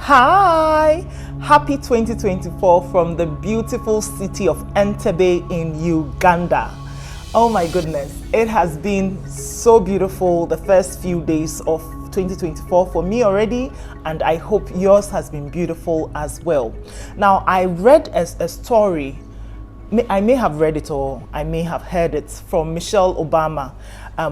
Hi! Happy 2024 from the beautiful city of Entebbe in Uganda. Oh my goodness, it has been so beautiful the first few days of 2024 for me already, and I hope yours has been beautiful as well. Now, I read a story, I may have read it or I may have heard it from Michelle Obama,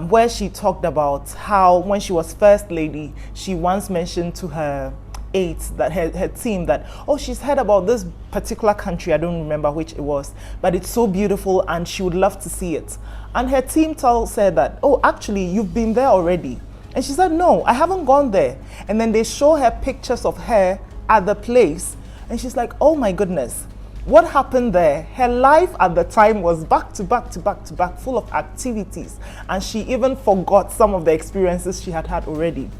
where she talked about how when she was First Lady, she once mentioned to her aides, that her team, that, oh, she's heard about this particular country, I don't remember which it was, but it's so beautiful and she would love to see it. And her team said that, oh, actually, you've been there already. And she said, no, I haven't gone there. And then they show her pictures of her at the place. And she's like, oh my goodness, what happened there? Her life at the time was back to back to back to back, full of activities. And she even forgot some of the experiences she had had already.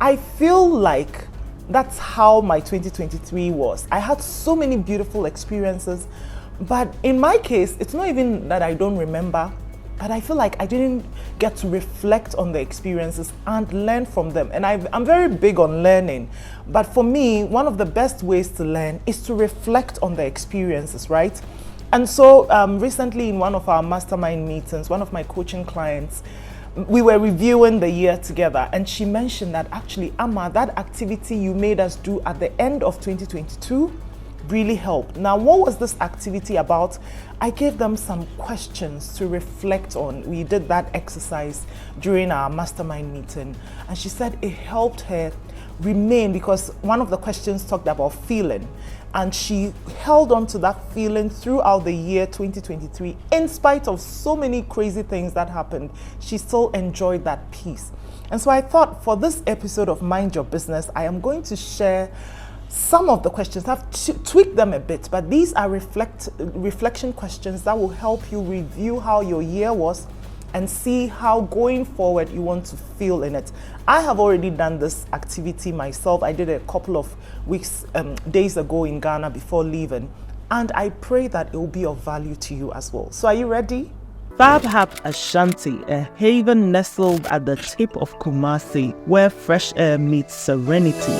I feel like that's how my 2023 was. I had so many beautiful experiences, but in my case, it's not even that I don't remember, but I feel like I didn't get to reflect on the experiences and learn from them. And I'm very big on learning, but for me, one of the best ways to learn is to reflect on the experiences, right? And so recently in one of our mastermind meetings, one of my coaching clients, we were reviewing the year together, and she mentioned that actually, Amma, that activity you made us do at the end of 2022 really helped. Now, what was this activity about? I gave them some questions to reflect on. We did that exercise during our mastermind meeting, and she said it helped her remain, because one of the questions talked about feeling, and she held on to that feeling throughout the year 2023. In spite of so many crazy things that happened, she still enjoyed that peace. And so I thought, for this episode of Mind Your Business, I am going to share some of the questions. I've tweaked them a bit, but these are reflection questions that will help you review how your year was and see how going forward you want to feel in it. I have already done this activity myself. I did it a couple of days ago in Ghana before leaving, and I pray that it will be of value to you as well. So are you ready? Fab Hub Ashanti, a haven nestled at the tip of Kumasi, where fresh air meets serenity.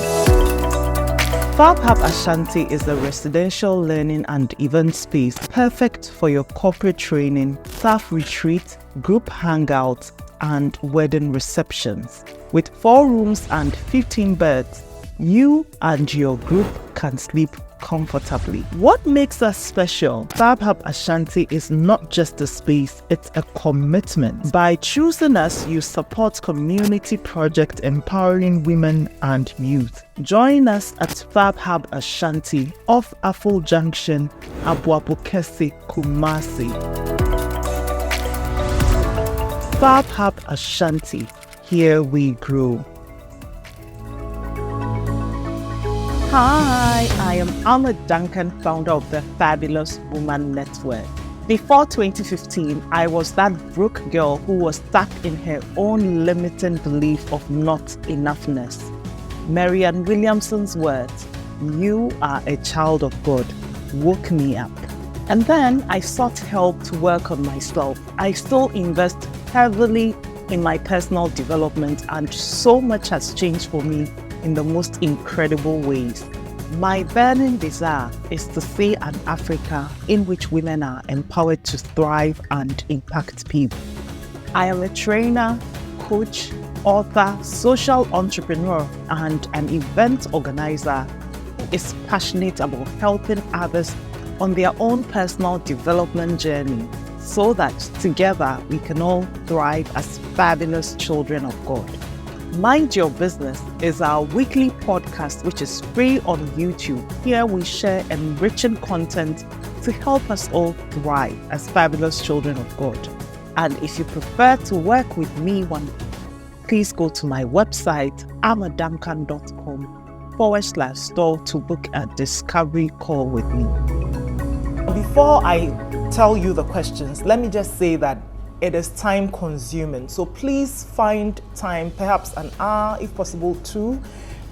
Fab Hub Ashanti is a residential learning and event space perfect for your corporate training, staff retreat, group hangouts, and wedding receptions. With 4 rooms and 15 beds, you and your group can sleep comfortably. What makes us special? Fab Hub Ashanti is not just a space, it's a commitment. By choosing us, you support community projects empowering women and youth. Join us at Fab Hub Ashanti off Afol Junction, Abuabukesi, Kumasi. Fab Hub Ashanti, here we grow. Hi, I am Amma Duncan, founder of the Fabulous Woman Network. Before 2015, I was that broke girl who was stuck in her own limiting belief of not enoughness. Marianne Williamson's words, "You are a child of God," woke me up. And then I sought help to work on myself. I still invest heavily in my personal development, and so much has changed for me in the most incredible ways. My burning desire is to see an Africa in which women are empowered to thrive and impact people. I am a trainer, coach, author, social entrepreneur, and an event organizer who is passionate about helping others on their own personal development journey, so that together we can all thrive as fabulous children of God. Mind Your Business is our weekly podcast, which is free on YouTube. Here we share enriching content to help us all thrive as fabulous children of God. And if you prefer to work with me please go to my website, amaduncan.com/store to book a discovery call with me. Before I tell you the questions, let me just say that it is time consuming. So please find time, perhaps an hour, if possible 2.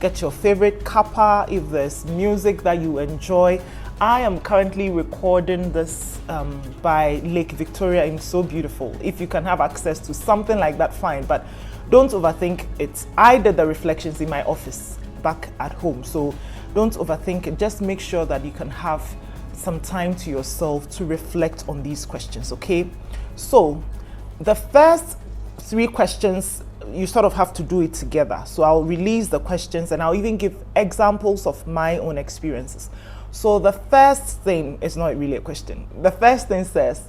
Get your favorite kappa, if there's music that you enjoy. I am currently recording this by Lake Victoria, and so beautiful. If you can have access to something like that, fine, but don't overthink it. I did the reflections in my office back at home, so Don't overthink it. Just make sure that you can have some time to yourself to reflect on these questions, okay? So the first 3 questions, you sort of have to do it together. So I'll release the questions and I'll even give examples of my own experiences. So the first thing is not really a question. The first thing says,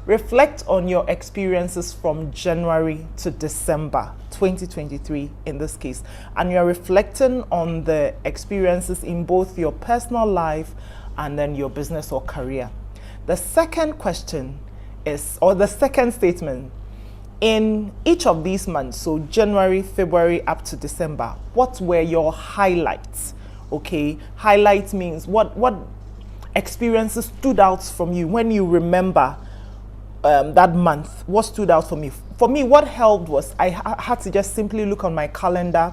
reflect on your experiences from January to December 2023 in this case. And you're reflecting on the experiences in both your personal life and then your business or career. The second question is, or the second statement, in each of these months, so January, February up to December, what were your highlights? Okay, highlights means what experiences stood out from you when you remember that month. What stood out for me? For me, what helped was I had to just simply look on my calendar.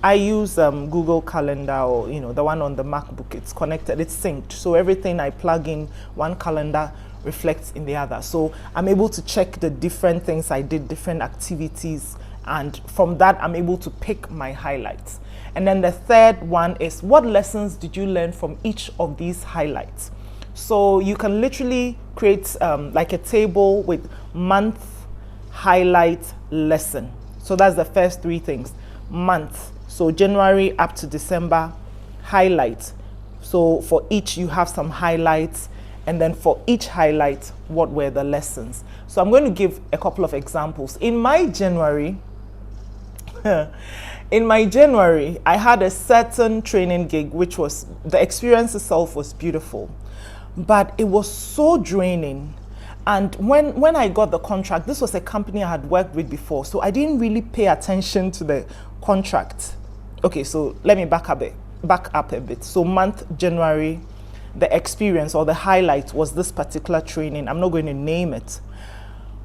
I use Google Calendar, or the one on the MacBook. It's connected, it's synced. So everything I plug in one calendar reflects in the other. So I'm able to check the different things I did, different activities, and from that I'm able to pick my highlights. And then the third one is, what lessons did you learn from each of these highlights? So you can literally create like a table with month, highlight, lesson. So that's the first 3 things. Month, so January up to December, highlight. So for each you have some highlights, and then for each highlight, what were the lessons? So I'm going to give a couple of examples. In my January, I had a certain training gig, which was, the experience itself was beautiful, but it was so draining. And when I got the contract, this was a company I had worked with before, so I didn't really pay attention to the contract. Okay, so let me back up a bit. So month January, the experience or the highlight was this particular training. I'm not going to name it,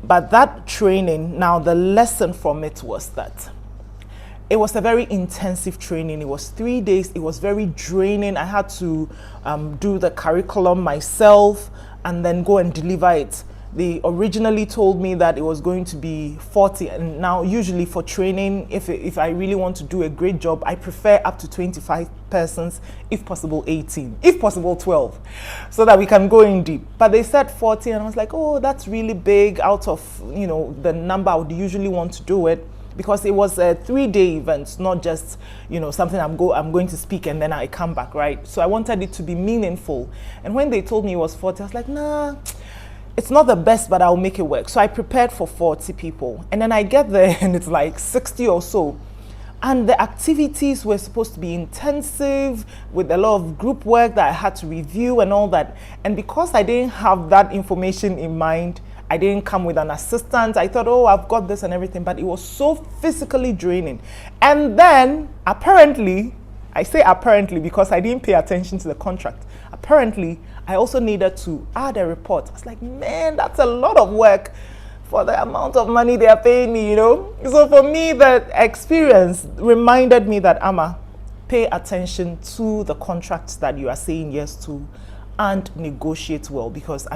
but that training, now the lesson from it was that it was a very intensive training. It was 3 days. It was very draining. I had to do the curriculum myself and then go and deliver it. They originally told me that it was going to be 40, and now usually for training, if I really want to do a great job, I prefer up to 25 persons, if possible 18, if possible 12, so that we can go in deep. But they said 40, and I was like, oh, that's really big out of the number I would usually want to do it, because it was a 3-day event, not just something I'm going to speak and then I come back, right? So I wanted it to be meaningful. And when they told me it was 40, I was like, nah, it's not the best, but I'll make it work. So I prepared for 40 people, and then I get there and it's like 60 or so. And the activities were supposed to be intensive with a lot of group work that I had to review and all that. And because I didn't have that information in mind, I didn't come with an assistant. I thought, oh, I've got this and everything, but it was so physically draining. And then apparently, I say apparently because I didn't pay attention to the contract. Apparently, I also needed to add a report. I was like, man, that's a lot of work for the amount of money they are paying me, So for me, that experience reminded me that, Amma, pay attention to the contracts that you are saying yes to and negotiate well, because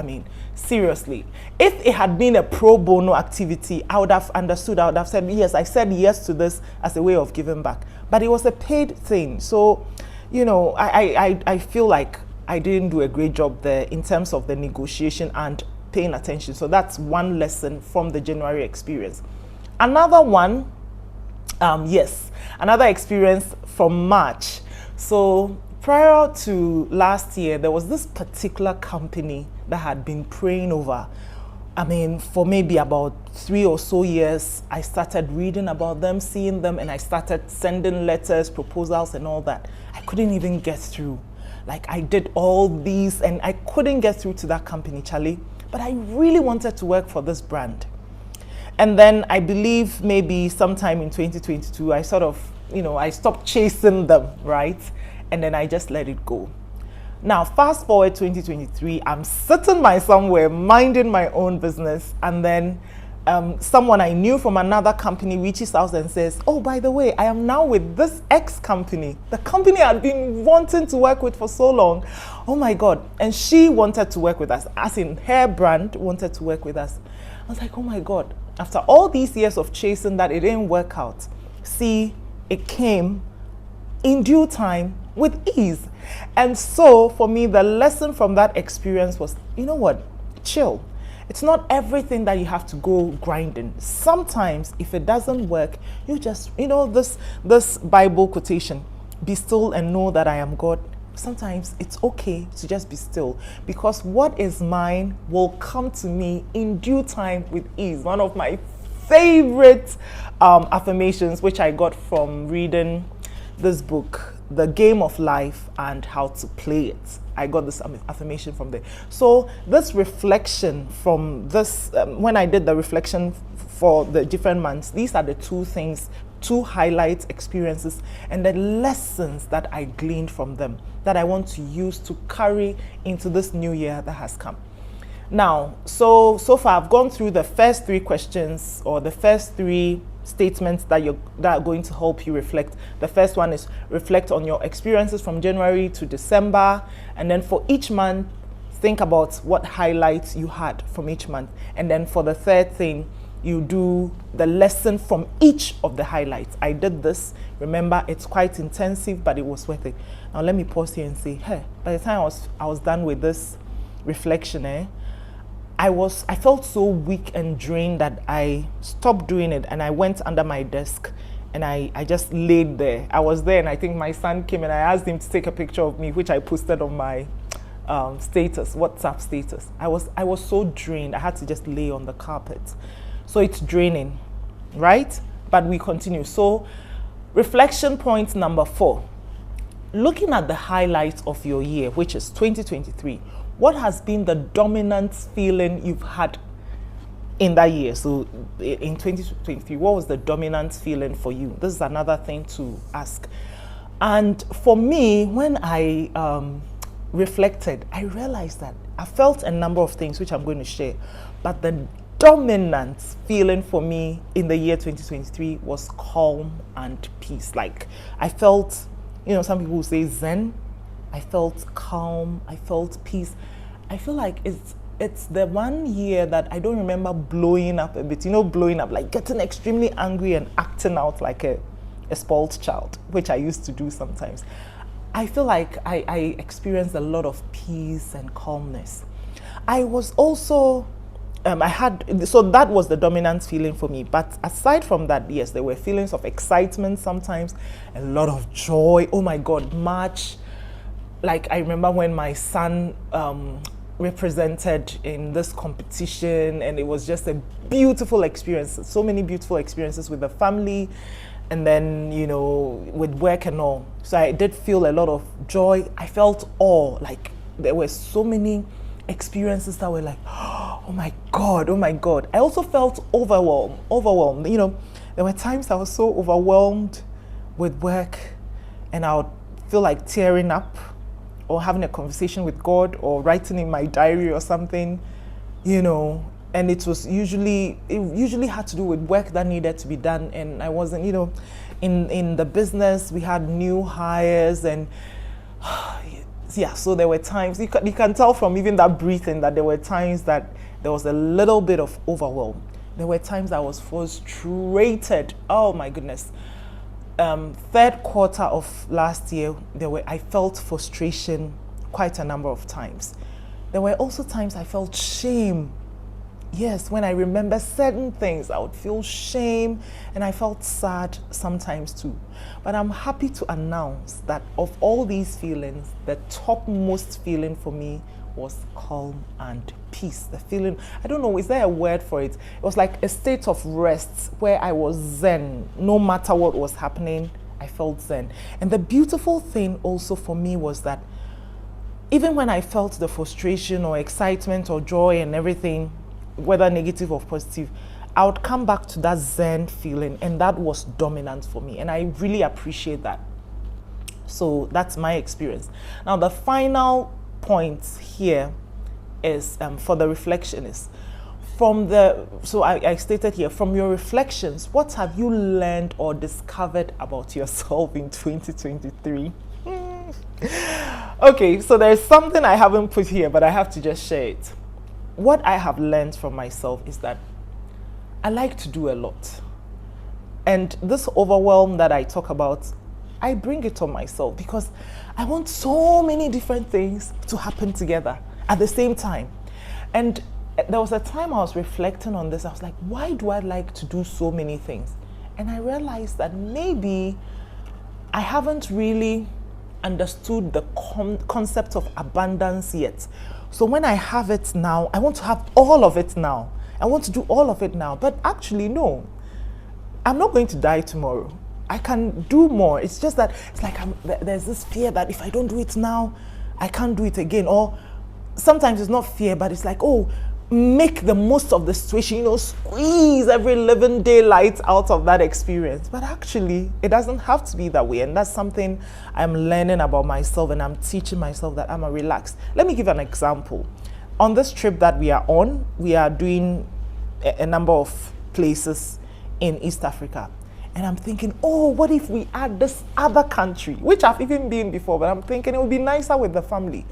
seriously, if it had been a pro bono activity, I would have understood. I would have said, yes, I said yes to this as a way of giving back, but it was a paid thing. So I feel like I didn't do a great job there in terms of the negotiation and paying attention. So that's one lesson from the January experience. Another one, another experience from March. So prior to last year, there was this particular company that had been praying over. For maybe about 3 or so years, I started reading about them, seeing them, and I started sending letters, proposals, and all that. I couldn't even get through. Like, I did all these, and I couldn't get through to that company, Charlie. But I really wanted to work for this brand. And then I believe maybe sometime in 2022, I sort of, I stopped chasing them, right? And then I just let it go. Now, fast forward 2023, I'm sitting somewhere, minding my own business, and then someone I knew from another company reaches out and says, oh, by the way, I am now with this X company, the company I'd been wanting to work with for so long. Oh my God. And she wanted to work with us, as in her brand wanted to work with us. I was like, oh my God, after all these years of chasing that, it didn't work out. See, it came in due time with ease. And so for me, the lesson from that experience was, you know what, chill. It's not everything that you have to go grinding. Sometimes if it doesn't work, you just, this Bible quotation, be still and know that I am God. Sometimes it's okay to just be still, because what is mine will come to me in due time with ease. One of my favorite affirmations, which I got from reading this book, The Game of Life and How to Play It. I got this affirmation from there. So this reflection from this, when I did the reflection for the different months, these are the two highlights, experiences, and the lessons that I gleaned from them that I want to use to carry into this new year that has come. Now, so far I've gone through the first 3 questions, or the first 3 statements that are going to help you reflect. The first one is reflect on your experiences from January to December, and then for each month, think about what highlights you had from each month. And then for the third thing, you do the lesson from each of the highlights. I did this. Remember, it's quite intensive, but it was worth it. Now let me pause here and say, hey, by the time I was done with this reflection, I felt so weak and drained that I stopped doing it, and I went under my desk and I just laid there. I was there, and I think my son came and I asked him to take a picture of me, which I posted on my WhatsApp status. I was so drained. I had to just lay on the carpet. So it's draining, right? But we continue. So reflection point number 4, looking at the highlights of your year, which is 2023. What has been the dominant feeling you've had in that year? So in 2023, what was the dominant feeling for you? This is another thing to ask. And for me, when I reflected, I realized that I felt a number of things, which I'm going to share. But the dominant feeling for me in the year 2023 was calm and peace. Like I felt, some people will say zen. I felt calm. I felt peace. I feel like it's the one year that I don't remember blowing up a bit. Blowing up, like getting extremely angry and acting out like a spoiled child, which I used to do sometimes. I feel like I experienced a lot of peace and calmness. I was also, so that was the dominant feeling for me. But aside from that, yes, there were feelings of excitement sometimes, a lot of joy. Oh my God, March. Like I remember when my son represented in this competition, and it was just a beautiful experience. So many beautiful experiences with the family, and then, with work and all. So I did feel a lot of joy. I felt awe. Like there were so many experiences that were like, oh my God. I also felt overwhelmed. There were times I was so overwhelmed with work, and I would feel like tearing up, or having a conversation with God, or writing in my diary or something, and it usually had to do with work that needed to be done. And I wasn't, in the business, we had new hires, and yeah, so there were times, you can tell from even that breathing that there were times that there was a little bit of overwhelm. There were times I was frustrated. Oh my goodness. Third quarter of last year, I felt frustration quite a number of times. There were also times I felt shame. Yes, when I remember certain things, I would feel shame, and I felt sad sometimes too. But I'm happy to announce that of all these feelings, the topmost feeling for me was calm and peace. The feeling, I don't know, is there a word for it? It was like a state of rest where I was zen. No matter what was happening, I felt zen. And the beautiful thing also for me was that even when I felt the frustration or excitement or joy and everything, whether negative or positive, I would come back to that zen feeling, and that was dominant for me. And I really appreciate that. So that's my experience. Now, the final point here is for the reflection is I stated here, from your reflections, what have you learned or discovered about yourself in 2023? Okay, so there's something I haven't put here, but I have to just share it. What I have learned from myself is that I like to do a lot. And this overwhelm that I talk about, I bring it on myself because I want so many different things to happen together at the same time. And there was a time I was reflecting on this. I was like, why do I like to do so many things? And I realized that maybe I haven't really understood the concept of abundance yet. So when I have it now, I want to have all of it now. I want to do all of it now. But actually, no. I'm not going to die tomorrow. I can do more. It's just that it's like there's this fear that if I don't do it now, I can't do it again. Or sometimes it's not fear, but it's like, oh, make the most of the situation, squeeze every living daylight out of that experience. But actually, it doesn't have to be that way. And that's something I'm learning about myself, and I'm teaching myself that I'm a relaxed. Let me give an example. On this trip that we are on, we are doing a number of places in East Africa. And I'm thinking, oh, what if we add this other country, which I've even been before, but I'm thinking it would be nicer with the family.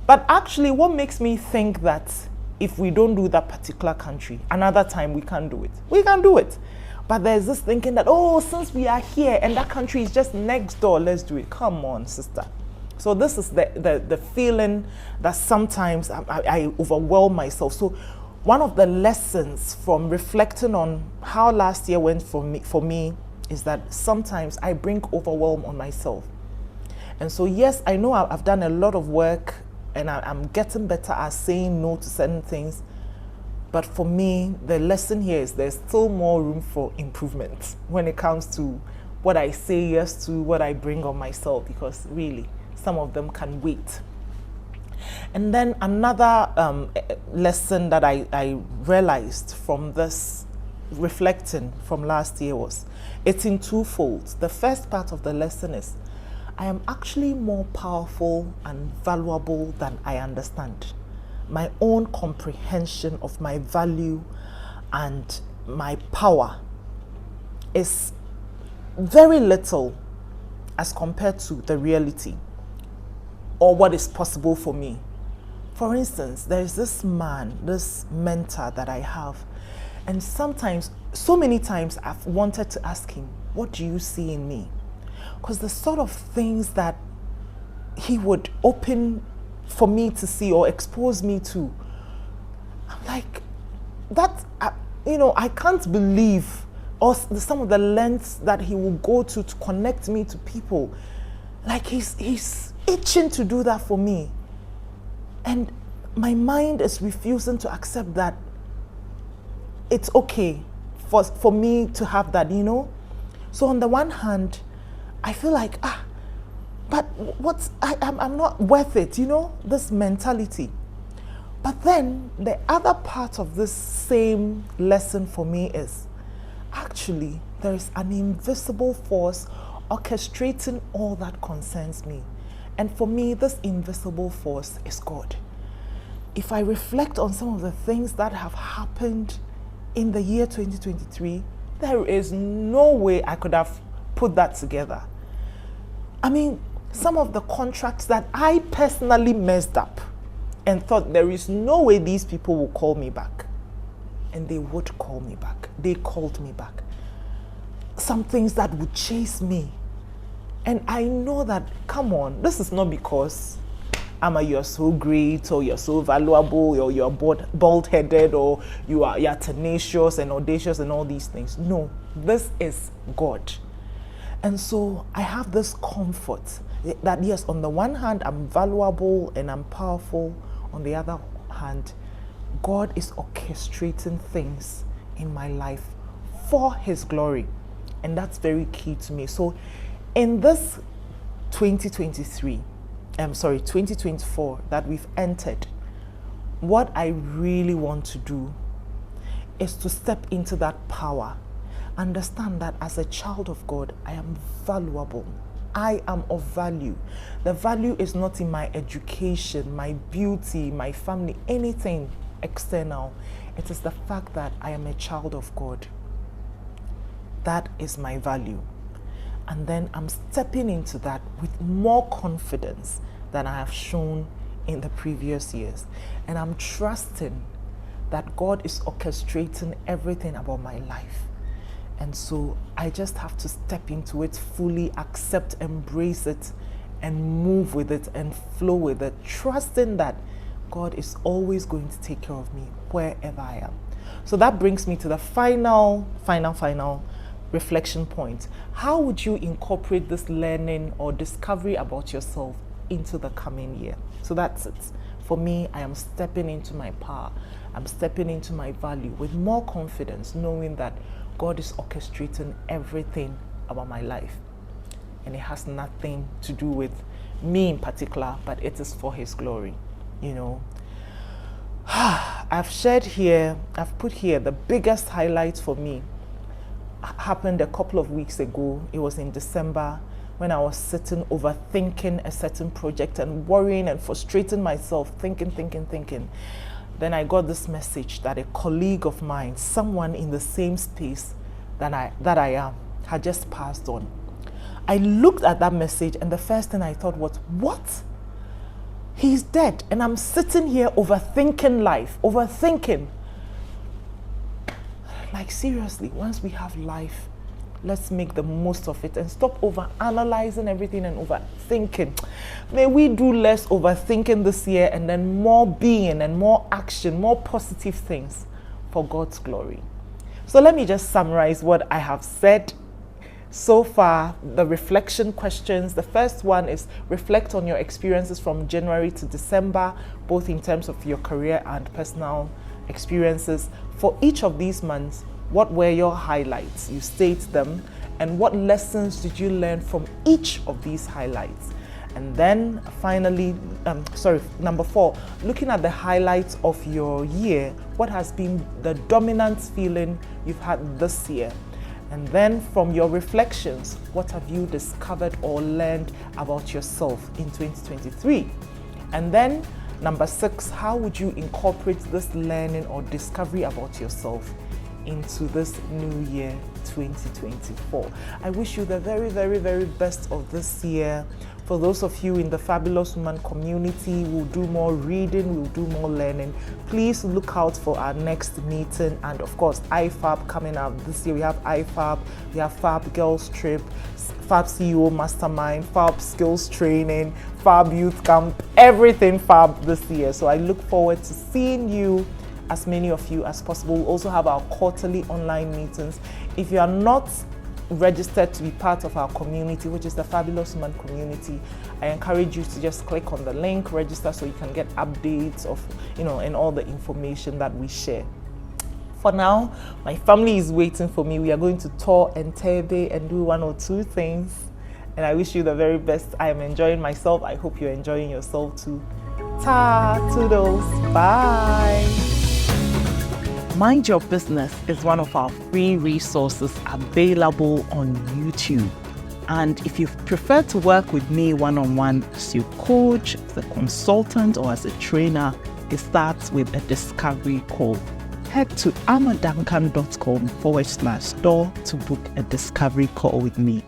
But actually, what makes me think that if we don't do that particular country, another time we can't do it? We can do it. But there's this thinking that, oh, since we are here and that country is just next door, let's do it. Come on, sister. So this is the feeling that sometimes I overwhelm myself. So one of the lessons from reflecting on how last year went for me is that sometimes I bring overwhelm on myself. And so yes, I know I've done a lot of work, and I'm getting better at saying no to certain things. But for me, the lesson here is there's still more room for improvement when it comes to what I say yes to, what I bring on myself, because really, some of them can wait. And then another lesson that I realized from this reflecting from last year was, it's in twofold. The first part of the lesson is, I am actually more powerful and valuable than I understand. My own comprehension of my value and my power is very little as compared to the reality or what is possible for me. For instance, there is this man, this mentor that I have, and sometimes, so many times, I've wanted to ask him, what do you see in me? Because the sort of things that he would open for me to see or expose me to, I'm like, that, I can't believe, or some of the lengths that he will go to connect me to people. Like he's itching to do that for me. And my mind is refusing to accept that it's okay for me to have that, So on the one hand, I feel like, but I'm not worth it, this mentality. But then the other part of this same lesson for me is, actually, there is an invisible force orchestrating all that concerns me. And for me, this invisible force is God. If I reflect on some of the things that have happened in the year 2023, there is no way I could have put that together. I mean, some of the contracts that I personally messed up and thought there is no way these people will call me back. And they would call me back. They called me back. Some things that would chase me. And I know that, come on, this is not because you're so great, or you're so valuable, or you're bald-headed, or you're tenacious and audacious and all these things. No, this is God. And so I have this comfort that yes, on the one hand, I'm valuable and I'm powerful. On the other hand, God is orchestrating things in my life for His glory. And that's very key to me. So in this 2024 that we've entered, what I really want to do is to step into that power. Understand that as a child of God, I am valuable. I am of value. The value is not in my education, my beauty, my family, anything external. It is the fact that I am a child of God. That is my value. And then I'm stepping into that with more confidence than I have shown in the previous years. And I'm trusting that God is orchestrating everything about my life. And so I just have to step into it fully, accept, embrace it, and move with it and flow with it, trusting that God is always going to take care of me wherever I am. So that brings me to the final reflection point. How would you incorporate this learning or discovery about yourself into the coming year? So that's it. For me, I am stepping into my power. I'm stepping into my value with more confidence, knowing that God is orchestrating everything about my life. And it has nothing to do with me in particular, but it is for His glory, you know. I've put here the biggest highlight for me happened a couple of weeks ago. It was in December when I was sitting overthinking a certain project and worrying and frustrating myself, thinking. Then I got this message that a colleague of mine, someone in the same space that I am, had just passed on. I looked at that message and the first thing I thought was, what? He's dead, and I'm sitting here overthinking life, overthinking. Like seriously, once we have life, let's make the most of it and stop over-analyzing everything and overthinking. May we do less overthinking this year and then more being and more action, more positive things for God's glory. So let me just summarize what I have said so far, the reflection questions. The first one is reflect on your experiences from January to December, both in terms of your career and personal experiences. For each of these months, what were your highlights? You state them. And what lessons did you learn from each of these highlights? And then finally, number 4, looking at the highlights of your year, what has been the dominant feeling you've had this year? And then from your reflections, what have you discovered or learned about yourself in 2023? And then number 6, how would you incorporate this learning or discovery about yourself into this new year 2024? I wish you the very, very, very best of this year. For those of you in the Fabulous Woman community, we'll do more reading, we'll do more learning. Please look out for our next meeting, and of course IFAB coming up this year. We have IFAB, we have Fab Girls Trip, Fab CEO Mastermind, Fab Skills Training, Fab Youth Camp, everything Fab this year. So I look forward to seeing you, as many of you as possible. We'll also have our quarterly online meetings. If you are not registered to be part of our community, which is the Fabulous Woman community, I encourage you to just click on the link, register, so you can get updates of, and all the information that we share. For now, my family is waiting for me. We are going to tour Entebbe and do 1 or 2 things. And I wish you the very best. I am enjoying myself. I hope you're enjoying yourself too. Toodles. Bye. Mind Your Business is one of our free resources available on YouTube. And if you prefer to work with me one-on-one as your coach, as a consultant, or as a trainer, it starts with a discovery call. Head to amaduncan.com/store to book a discovery call with me.